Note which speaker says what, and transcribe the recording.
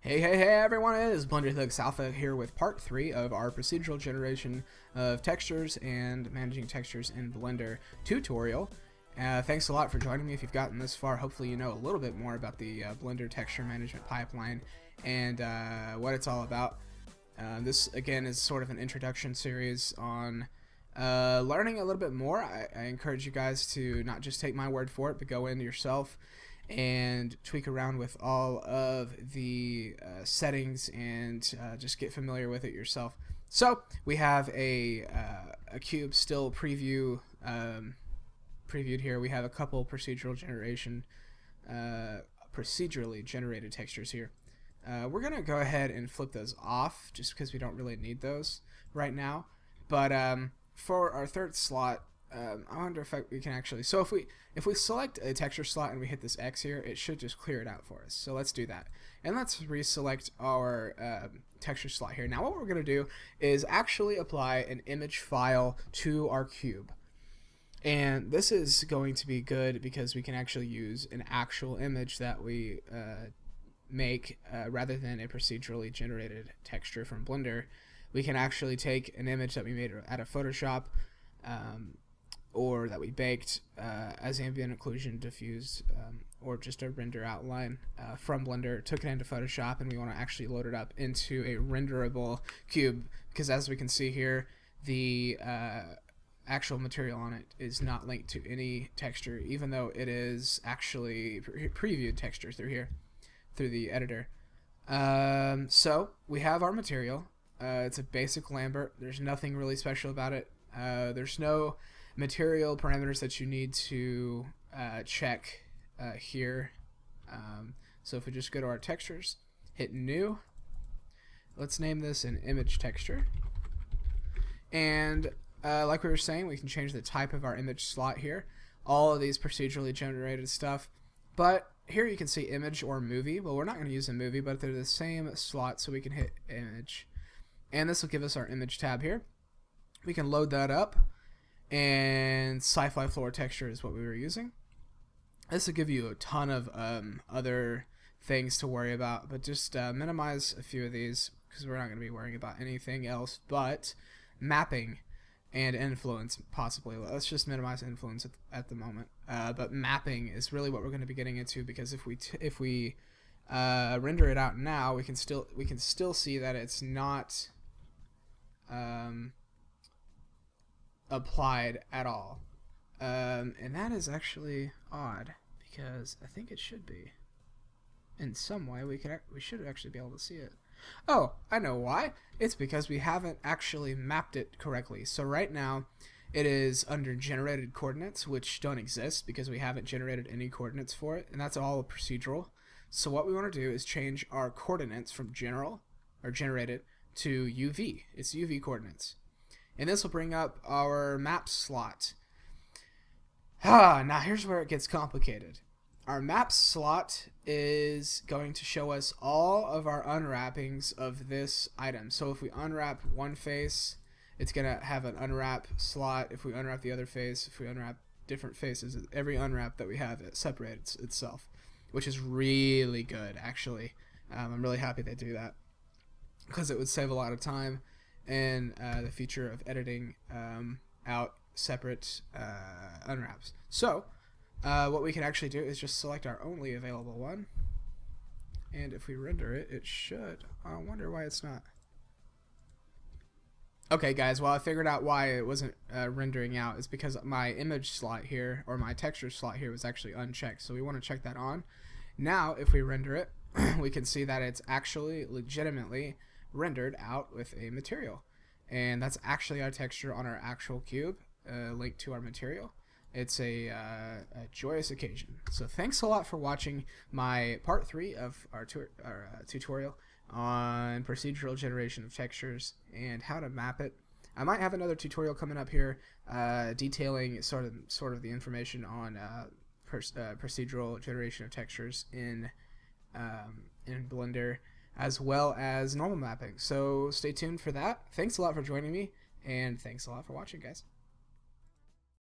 Speaker 1: Hey everyone, it is Blender Thugs Alpha here with part 3 of our procedural generation of textures and managing textures in Blender tutorial. Thanks a lot for joining me. If you've gotten this far, hopefully you know a little bit more about the Blender texture management pipeline and what it's all about. This again is sort of an introduction series on learning a little bit more. I encourage you guys to not just take my word for it, but go in yourself and tweak around with all of the settings and just get familiar with it yourself. So we have a cube still previewed here. We have a couple procedurally generated textures here. We're gonna go ahead and flip those off just because we don't really need those right now. But for our third slot, I wonder if we can actually, so if we select a texture slot and we hit this X here, it should just clear it out for us. So let's do that. And let's reselect our texture slot here. Now what we're going to do is actually apply an image file to our cube. And this is going to be good because we can actually use an actual image that we make rather than a procedurally generated texture from Blender. We can actually take an image that we made out of Photoshop, or that we baked as ambient occlusion diffused, or just a render outline from Blender, took it into Photoshop, and we want to actually load it up into a renderable cube, because as we can see here, the actual material on it is not linked to any texture, even though it is actually previewed texture through here, through the editor. So we have our material. It's a basic Lambert. There's nothing really special about it. There's no material parameters that you need to check here. So if we just go to our textures, hit new, let's name this an image texture. And like we were saying, we can change the type of our image slot here. All of these procedurally generated stuff. But here you can see image or movie. Well, we're not going to use a movie, but they're the same slot, so we can hit image. And this will give us our image tab here. We can load that up. And sci-fi floor texture is what we were using. This will give you a ton of other things to worry about, but just minimize a few of these because we're not going to be worrying about anything else but mapping and influence possibly. Let's just minimize influence at the moment, but mapping is really what we're going to be getting into, because if we render it out now, we can still see that it's not applied at all, and that is actually odd because I think it should be in some way. We should actually be able to see it. Oh, I know why. It's because we haven't actually mapped it correctly. So right now it is under generated coordinates, which don't exist because we haven't generated any coordinates for it, and that's all procedural. So what we want to do is change our coordinates from general or generated to UV. It's UV coordinates. And this will bring up our map slot. Now here's where it gets complicated. Our map slot is going to show us all of our unwrappings of this item. So if we unwrap one face, it's going to have an unwrap slot. If we unwrap the other face, if we unwrap different faces, every unwrap that we have, it separates itself, which is really good, actually. I'm really happy they do that because it would save a lot of time and the feature of editing out separate unwraps. So what we can actually do is just select our only available one, and if we render it, it should. I wonder why it's not. Okay guys, well I figured out why it wasn't rendering out. Is because my image slot here, or my texture slot here, was actually unchecked, so we want to check that on. Now if we render it, we can see that it's actually legitimately rendered out with a material, and that's actually our texture on our actual cube, linked to our material. It's a joyous occasion. So thanks a lot for watching my part 3 of our tutorial on procedural generation of textures and how to map it. I might have another tutorial coming up here detailing sort of the information on procedural generation of textures in Blender, as well as normal mapping. So stay tuned for that. Thanks a lot for joining me, and thanks a lot for watching, guys.